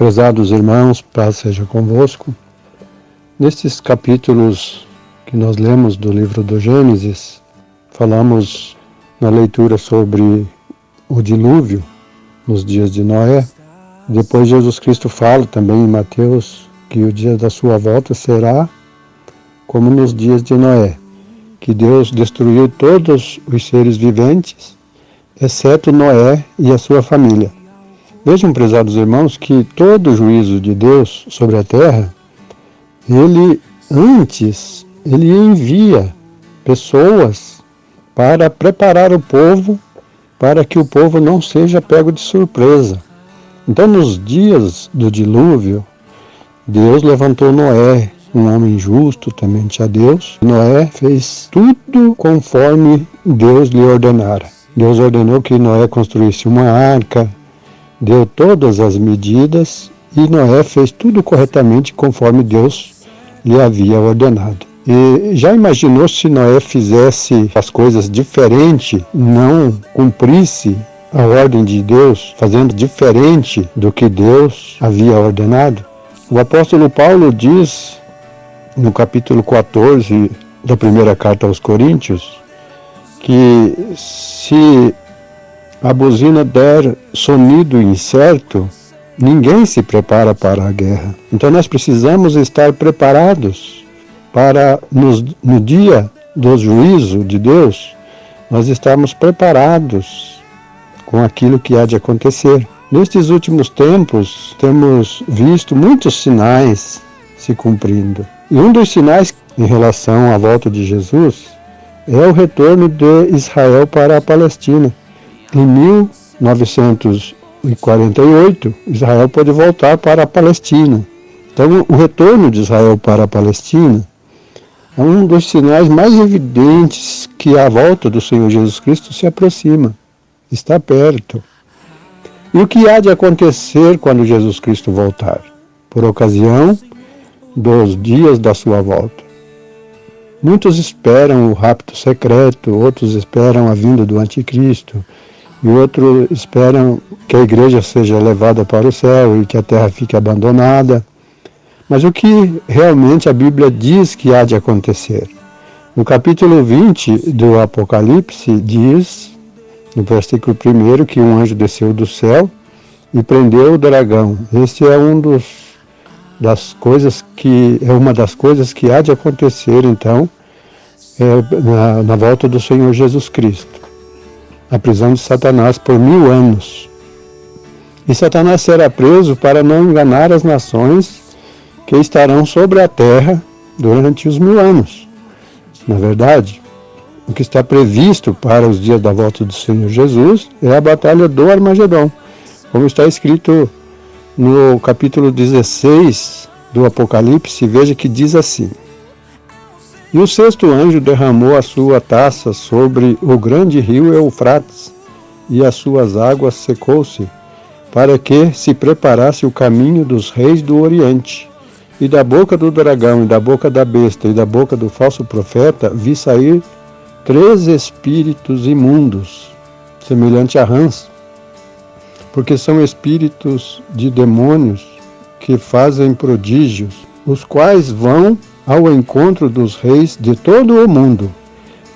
Prezados irmãos, paz seja convosco. Nestes capítulos que nós lemos do livro do Gênesis, falamos na leitura sobre o dilúvio nos dias de Noé. Depois Jesus Cristo fala também em Mateus que o dia da sua volta será como nos dias de Noé, que Deus destruiu todos os seres viventes, exceto Noé e a sua família. Vejam, prezados irmãos, que todo o juízo de Deus sobre a terra, ele envia pessoas para preparar o povo, para que o povo não seja pego de surpresa. Então, nos dias do dilúvio, Deus levantou Noé, um homem justo, temente a Deus. Noé fez tudo conforme Deus lhe ordenara. Deus ordenou que Noé construísse uma arca, deu todas as medidas e Noé fez tudo corretamente conforme Deus lhe havia ordenado. E já imaginou se Noé fizesse as coisas diferente, não cumprisse a ordem de Deus, fazendo diferente do que Deus havia ordenado? O apóstolo Paulo diz, no capítulo 14 da primeira carta aos Coríntios, que se a buzina der sonido incerto, ninguém se prepara para a guerra. Então nós precisamos estar preparados para, no dia do juízo de Deus, nós estarmos preparados com aquilo que há de acontecer. Nestes últimos tempos, temos visto muitos sinais se cumprindo. E um dos sinais em relação à volta de Jesus é o retorno de Israel para a Palestina. Em 1948, Israel pôde voltar para a Palestina. Então, o retorno de Israel para a Palestina é um dos sinais mais evidentes que a volta do Senhor Jesus Cristo se aproxima, está perto. E o que há de acontecer quando Jesus Cristo voltar? Por ocasião dos dias da sua volta. Muitos esperam o rapto secreto, outros esperam a vinda do anticristo, e outros esperam que a igreja seja levada para o céu e que a terra fique abandonada. Mas o que realmente a Bíblia diz que há de acontecer? No capítulo 20 do Apocalipse diz, no versículo 1, que um anjo desceu do céu e prendeu o dragão. Este é uma das coisas que há de acontecer, então, na volta do Senhor Jesus Cristo. A prisão de Satanás por 1000 anos. E Satanás será preso para não enganar as nações que estarão sobre a terra durante os 1000 anos. Na verdade, o que está previsto para os dias da volta do Senhor Jesus é a batalha do Armagedon, como está escrito no capítulo 16 do Apocalipse. Veja que diz assim: E o sexto anjo derramou a sua taça sobre o grande rio Eufrates, e as suas águas secou-se, para que se preparasse o caminho dos reis do Oriente. E da boca do dragão, e da boca da besta, e da boca do falso profeta, vi sair 3 espíritos imundos, semelhante a rãs, porque são espíritos de demônios que fazem prodígios, os quais vão ao encontro dos reis de todo o mundo,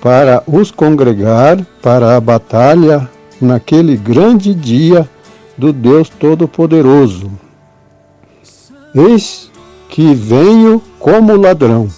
para os congregar para a batalha naquele grande dia do Deus Todo-Poderoso. Eis que venho como ladrão.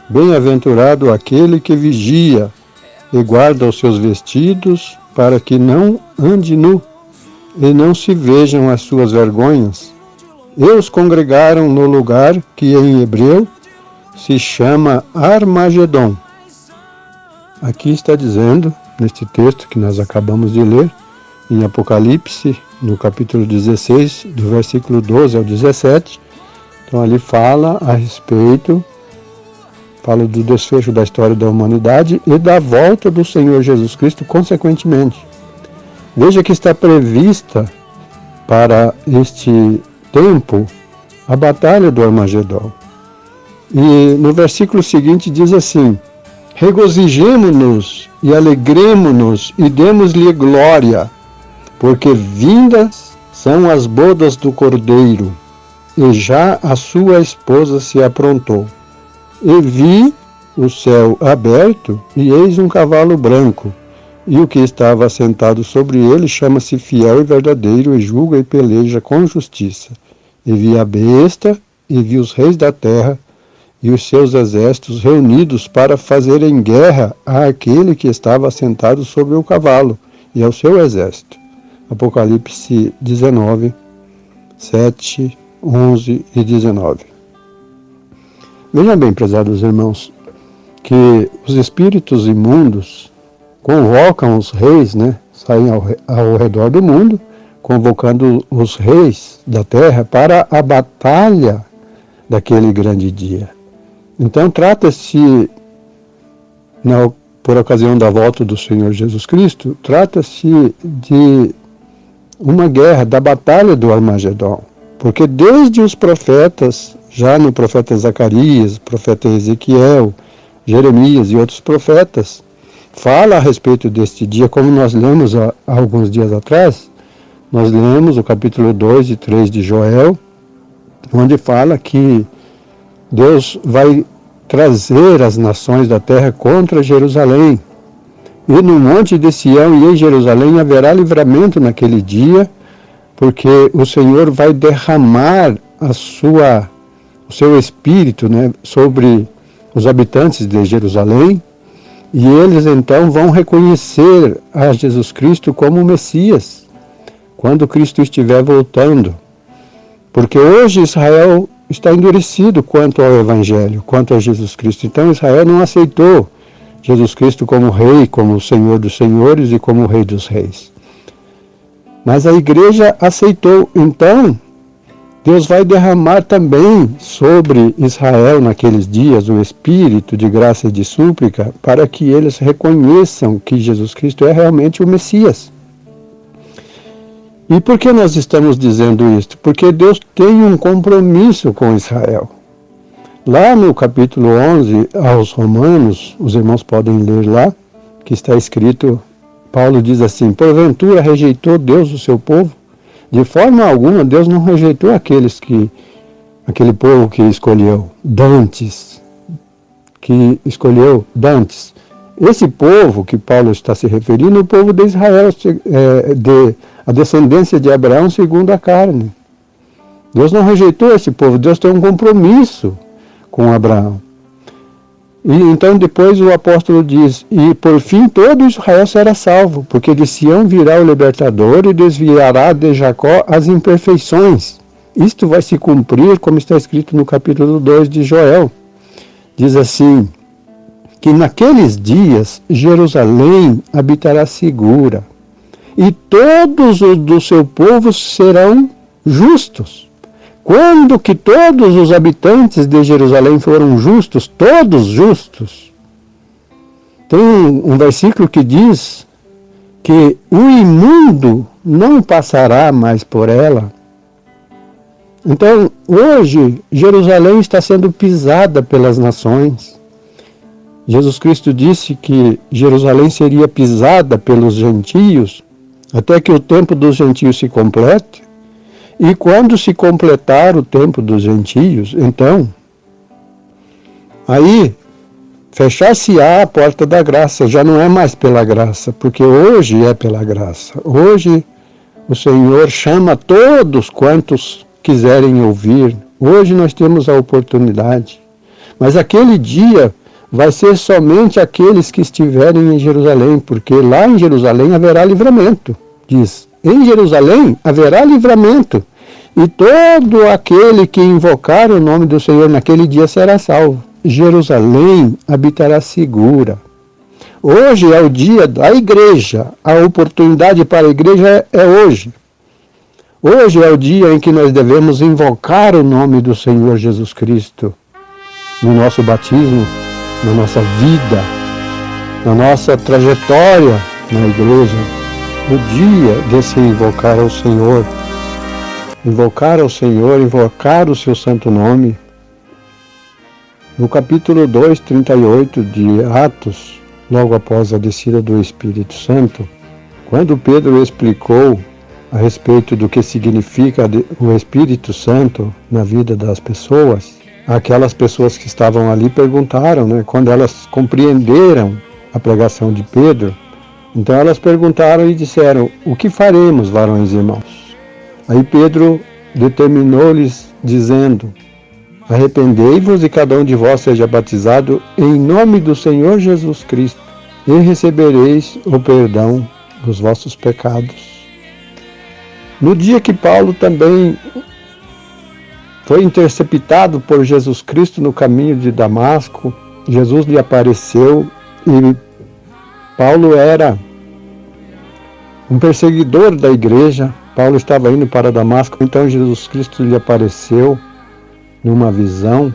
Bem-aventurado aquele que vigia e guarda os seus vestidos, para que não ande nu e não se vejam as suas vergonhas. E os congregaram no lugar que em hebreu se chama Armagedon. Aqui está dizendo, neste texto que nós acabamos de ler, em Apocalipse, no capítulo 16, do versículo 12 ao 17, então ali fala do desfecho da história da humanidade e da volta do Senhor Jesus Cristo, consequentemente. Veja que está prevista para este tempo a batalha do Armagedon. E no versículo seguinte diz assim: regozijemo-nos e alegremo-nos e demos-lhe glória, porque vindas são as bodas do Cordeiro, e já a sua esposa se aprontou. E vi o céu aberto, e eis um cavalo branco, e o que estava assentado sobre ele chama-se Fiel e Verdadeiro, e julga e peleja com justiça. E vi a besta, e vi os reis da terra, e os seus exércitos reunidos para fazerem guerra àquele que estava assentado sobre o cavalo, e ao seu exército. Apocalipse 19, 7, 11 e 19. Vejam bem, prezados irmãos, que os espíritos imundos convocam os reis, saem ao redor do mundo, convocando os reis da terra para a batalha daquele grande dia. Então trata-se, por ocasião da volta do Senhor Jesus Cristo, trata-se de uma guerra, da batalha do Armagedon. Porque desde os profetas, já no profeta Zacarias, profeta Ezequiel, Jeremias e outros profetas, fala a respeito deste dia, como nós lemos há alguns dias atrás. Nós lemos o capítulo 2 e 3 de Joel, onde fala que Deus vai trazer as nações da terra contra Jerusalém. E no monte de Sião e em Jerusalém haverá livramento naquele dia, porque o Senhor vai derramar o seu Espírito sobre os habitantes de Jerusalém, e eles então vão reconhecer a Jesus Cristo como o Messias, quando Cristo estiver voltando. Porque hoje Israel está endurecido quanto ao Evangelho, quanto a Jesus Cristo. Então Israel não aceitou Jesus Cristo como Rei, como o Senhor dos Senhores e como o Rei dos Reis. Mas a igreja aceitou. Então, Deus vai derramar também sobre Israel naqueles dias o Espírito de graça e de súplica, para que eles reconheçam que Jesus Cristo é realmente o Messias. E por que nós estamos dizendo isso? Porque Deus tem um compromisso com Israel. Lá no capítulo 11 aos Romanos, os irmãos podem ler lá, que está escrito, Paulo diz assim: porventura rejeitou Deus o seu povo? De forma alguma, Deus não rejeitou aquele povo que escolheu Dantes, Esse povo que Paulo está se referindo é o povo de Israel, a descendência de Abraão segundo a carne. Deus não rejeitou esse povo, Deus tem um compromisso com Abraão. E então depois o apóstolo diz: e por fim todo Israel será salvo, porque de Sião virá o libertador e desviará de Jacó as imperfeições. Isto vai se cumprir, como está escrito no capítulo 2 de Joel. Diz assim, que naqueles dias Jerusalém habitará segura, e todos os do seu povo serão justos. Quando que todos os habitantes de Jerusalém foram justos, todos justos? Tem um versículo que diz que o imundo não passará mais por ela. Então, hoje, Jerusalém está sendo pisada pelas nações. Jesus Cristo disse que Jerusalém seria pisada pelos gentios, até que o tempo dos gentios se complete. E quando se completar o tempo dos gentios, então, aí fechar-se-á a porta da graça, já não é mais pela graça, porque hoje é pela graça. Hoje o Senhor chama todos quantos quiserem ouvir. Hoje nós temos a oportunidade. Mas aquele dia vai ser somente aqueles que estiverem em Jerusalém, porque lá em Jerusalém haverá livramento. Diz, em Jerusalém haverá livramento, e todo aquele que invocar o nome do Senhor naquele dia será salvo. Jerusalém habitará segura. Hoje é o dia da igreja, a oportunidade para a igreja é hoje. Hoje é o dia em que nós devemos invocar o nome do Senhor Jesus Cristo, no nosso batismo, na nossa vida, na nossa trajetória na igreja. O dia de se invocar ao Senhor, invocar o seu santo nome. No capítulo 2, 38 de Atos, logo após a descida do Espírito Santo, quando Pedro explicou a respeito do que significa o Espírito Santo na vida das pessoas, aquelas pessoas que estavam ali perguntaram, né, quando elas compreenderam a pregação de Pedro, então elas perguntaram e disseram: o que faremos, varões e irmãos? Aí Pedro determinou-lhes, dizendo: arrependei-vos e cada um de vós seja batizado em nome do Senhor Jesus Cristo, e recebereis o perdão dos vossos pecados. No dia que Paulo também foi interceptado por Jesus Cristo no caminho de Damasco, Jesus lhe apareceu e Paulo era um perseguidor da igreja. Paulo estava indo para Damasco, então Jesus Cristo lhe apareceu numa visão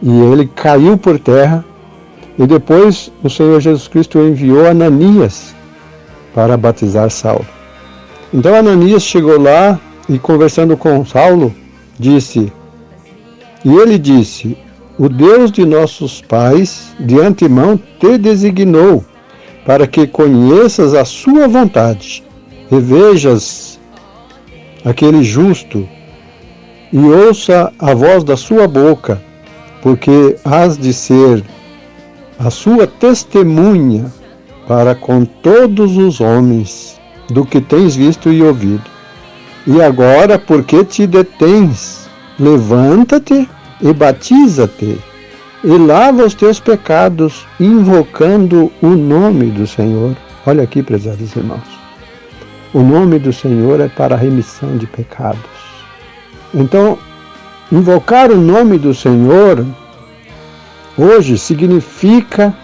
e ele caiu por terra, e depois o Senhor Jesus Cristo enviou Ananias para batizar Saulo. Então Ananias chegou lá e, conversando com Saulo, disse, e ele disse: o Deus de nossos pais de antemão te designou para que conheças a sua vontade e vejas aquele justo e ouça a voz da sua boca, porque has de ser a sua testemunha para com todos os homens do que tens visto e ouvido. E agora, por que te detens? Levanta-te e batiza-te, e lava os teus pecados, invocando o nome do Senhor. Olha aqui, prezados irmãos. O nome do Senhor é para a remissão de pecados. Então, invocar o nome do Senhor hoje significa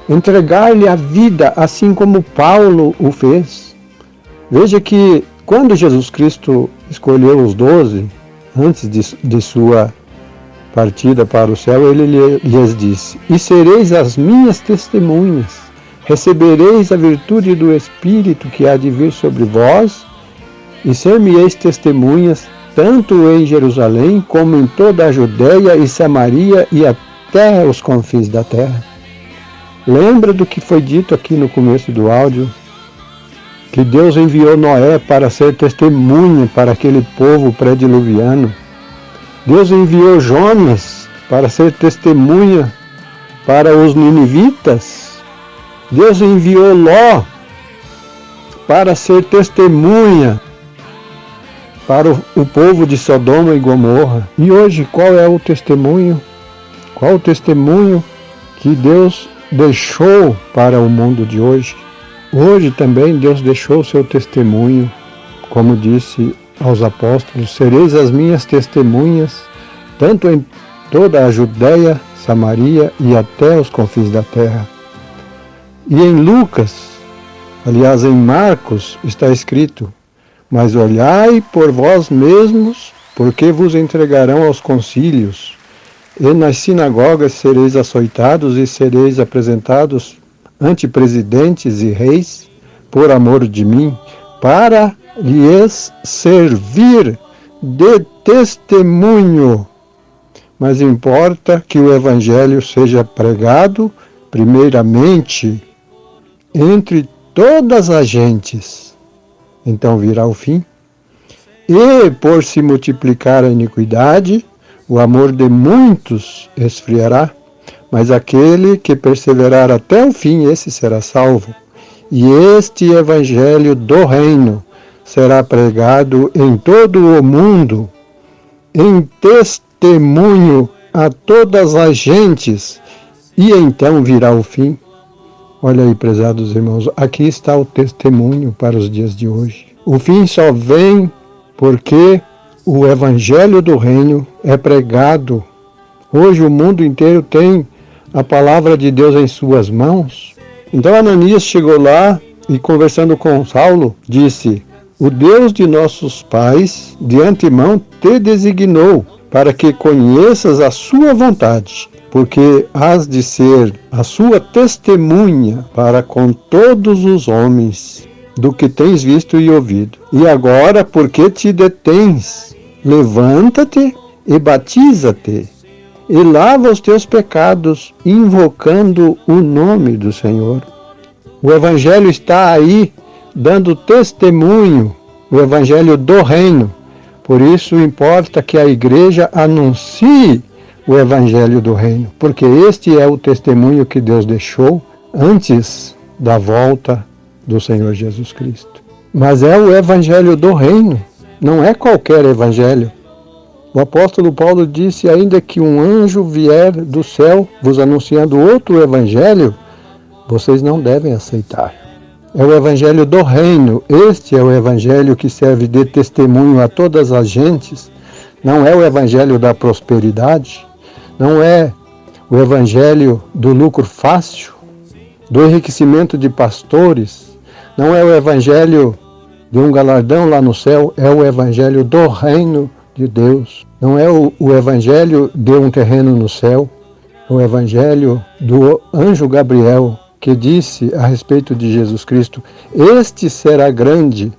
entregar-lhe a vida, assim como Paulo o fez. Veja que quando Jesus Cristo escolheu os 12, antes de sua partida para o céu, ele lhes disse: e sereis as minhas testemunhas, recebereis a virtude do Espírito que há de vir sobre vós, e ser-me-eis testemunhas, tanto em Jerusalém, como em toda a Judéia e Samaria e até os confins da terra. Lembra do que foi dito aqui no começo do áudio? Que Deus enviou Noé para ser testemunha para aquele povo pré-diluviano. Deus enviou Jonas para ser testemunha para os ninivitas. Deus enviou Ló para ser testemunha para o povo de Sodoma e Gomorra. E hoje, qual é o testemunho? Qual o testemunho que Deus deixou para o mundo de hoje? Hoje também Deus deixou o seu testemunho, como disse aos apóstolos: sereis as minhas testemunhas, tanto em toda a Judéia, Samaria e até os confins da terra. E em Lucas, aliás em Marcos, está escrito: mas olhai por vós mesmos, porque vos entregarão aos concílios, e nas sinagogas sereis açoitados e sereis apresentados ante presidentes e reis, por amor de mim, para lhes servir de testemunho. Mas importa que o Evangelho seja pregado primeiramente entre todas as gentes. Então virá o fim. E, por se multiplicar a iniquidade, o amor de muitos esfriará, mas aquele que perseverar até o fim, esse será salvo. E este Evangelho do Reino será pregado em todo o mundo, em testemunho a todas as gentes, e então virá o fim. Olha aí, prezados irmãos, aqui está o testemunho para os dias de hoje. O fim só vem porque o Evangelho do Reino é pregado. Hoje o mundo inteiro tem a palavra de Deus em suas mãos. Então Ananias chegou lá e, conversando com Saulo, disse: o Deus de nossos pais de antemão te designou para que conheças a sua vontade, porque has de ser a sua testemunha para com todos os homens do que tens visto e ouvido. E agora, por que te detens? Levanta-te e batiza-te, e lava os teus pecados, invocando o nome do Senhor. O Evangelho está aí, dando testemunho o evangelho do reino. Por isso importa que a igreja anuncie o evangelho do reino, porque este é o testemunho que Deus deixou antes da volta do Senhor Jesus Cristo. Mas é o evangelho do reino, não é qualquer evangelho. O apóstolo Paulo disse: ainda que um anjo vier do céu vos anunciando outro evangelho, vocês não devem aceitar. É o evangelho do reino. Este é o evangelho que serve de testemunho a todas as gentes. Não é o evangelho da prosperidade, não é o evangelho do lucro fácil, do enriquecimento de pastores, não é o evangelho de um galardão lá no céu, é o evangelho do reino de Deus. Não é o evangelho de um terreno no céu, é o evangelho do anjo Gabriel, que disse a respeito de Jesus Cristo: este será grande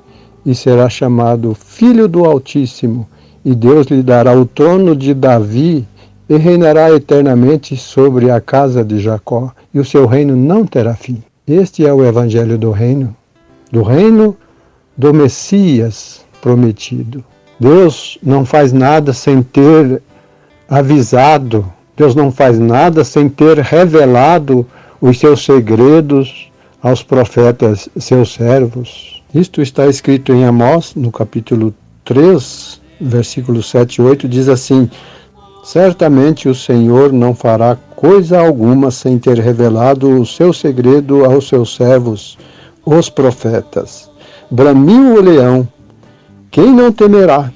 e será chamado Filho do Altíssimo, e Deus lhe dará o trono de Davi e reinará eternamente sobre a casa de Jacó, e o seu reino não terá fim. Este é o evangelho do reino do Messias prometido. Deus não faz nada sem ter avisado, Deus não faz nada sem ter revelado os seus segredos aos profetas, seus servos. Isto está escrito em Amós, no capítulo 3, versículos 7 e 8, diz assim: certamente o Senhor não fará coisa alguma sem ter revelado o seu segredo aos seus servos, os profetas. Bramiu o leão, quem não temerá?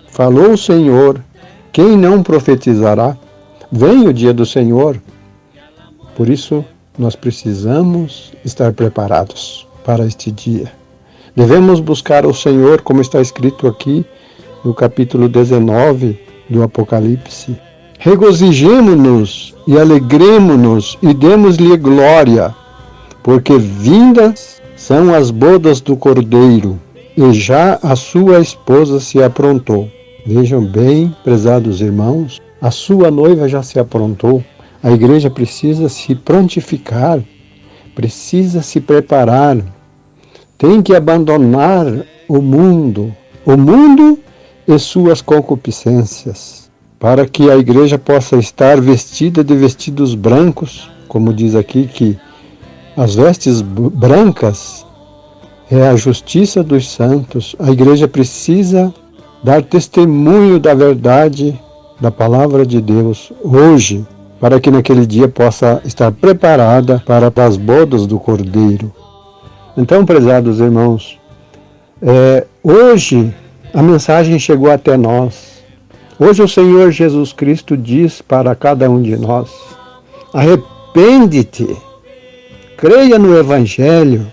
Falou o Senhor, quem não profetizará? Vem o dia do Senhor. Por isso, nós precisamos estar preparados para este dia. Devemos buscar o Senhor, como está escrito aqui no capítulo 19 do Apocalipse. Regozijemo-nos e alegremo-nos e demos-lhe glória, porque vindas são as bodas do Cordeiro, e já a sua esposa se aprontou. Vejam bem, prezados irmãos, a sua noiva já se aprontou. A igreja precisa se prontificar, precisa se preparar, tem que abandonar o mundo e suas concupiscências, para que a igreja possa estar vestida de vestidos brancos, como diz aqui que as vestes brancas é a justiça dos santos. A igreja precisa dar testemunho da verdade, da palavra de Deus hoje, para que naquele dia possa estar preparada para as bodas do Cordeiro. Então, prezados irmãos, hoje a mensagem chegou até nós. Hoje o Senhor Jesus Cristo diz para cada um de nós: arrepende-te, creia no Evangelho,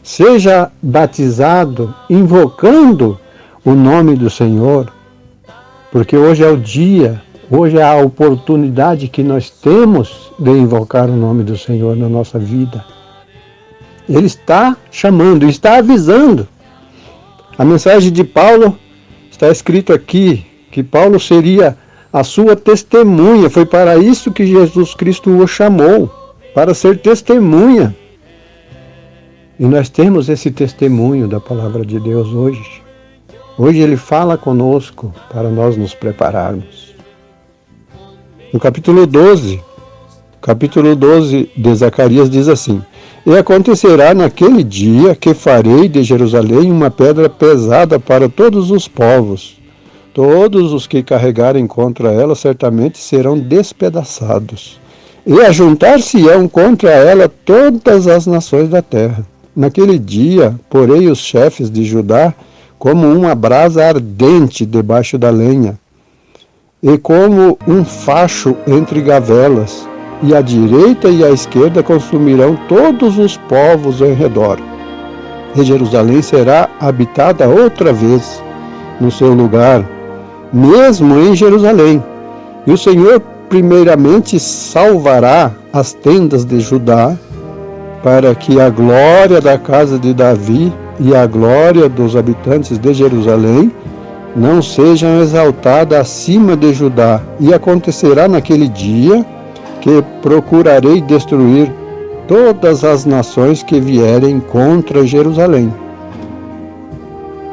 seja batizado invocando o nome do Senhor, porque hoje é o dia, hoje é a oportunidade que nós temos de invocar o nome do Senhor na nossa vida. Ele está chamando, está avisando. A mensagem de Paulo está escrito aqui, que Paulo seria a sua testemunha. Foi para isso que Jesus Cristo o chamou, para ser testemunha. E nós temos esse testemunho da palavra de Deus hoje. Hoje ele fala conosco para nós nos prepararmos. No capítulo 12 de Zacarias diz assim: e acontecerá naquele dia que farei de Jerusalém uma pedra pesada para todos os povos. Todos os que carregarem contra ela certamente serão despedaçados. E ajuntar-se-ão contra ela todas as nações da terra. Naquele dia, porei os chefes de Judá como uma brasa ardente debaixo da lenha, e como um facho entre gavelas, e à direita e à esquerda consumirão todos os povos em redor. E Jerusalém será habitada outra vez no seu lugar, mesmo em Jerusalém. E o Senhor primeiramente salvará as tendas de Judá, para que a glória da casa de Davi e a glória dos habitantes de Jerusalém não sejam exaltadas acima de Judá. E acontecerá naquele dia que procurarei destruir todas as nações que vierem contra Jerusalém.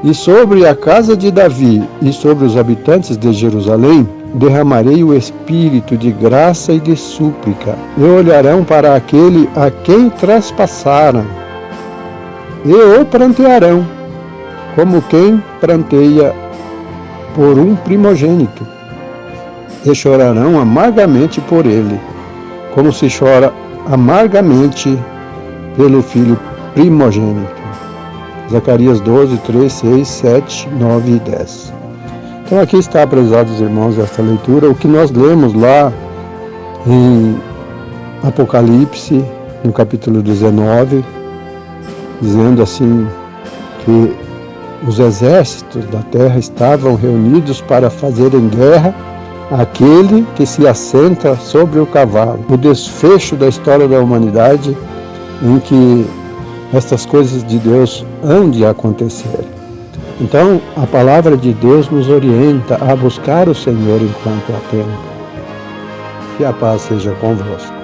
E sobre a casa de Davi e sobre os habitantes de Jerusalém, derramarei o espírito de graça e de súplica, e olharão para aquele a quem traspassaram, e o prantearão, como quem pranteia por um primogênito, e chorarão amargamente por ele, como se chora amargamente pelo filho primogênito. Zacarias 12, 3, 6, 7, 9 e 10. Então aqui está, prezados irmãos, esta leitura, o que nós lemos lá em Apocalipse, no capítulo 19, dizendo assim que os exércitos da terra estavam reunidos para fazerem guerra àquele que se assenta sobre o cavalo. O desfecho da história da humanidade em que estas coisas de Deus hão de acontecer. Então, a palavra de Deus nos orienta a buscar o Senhor enquanto há tempo. Que a paz seja convosco.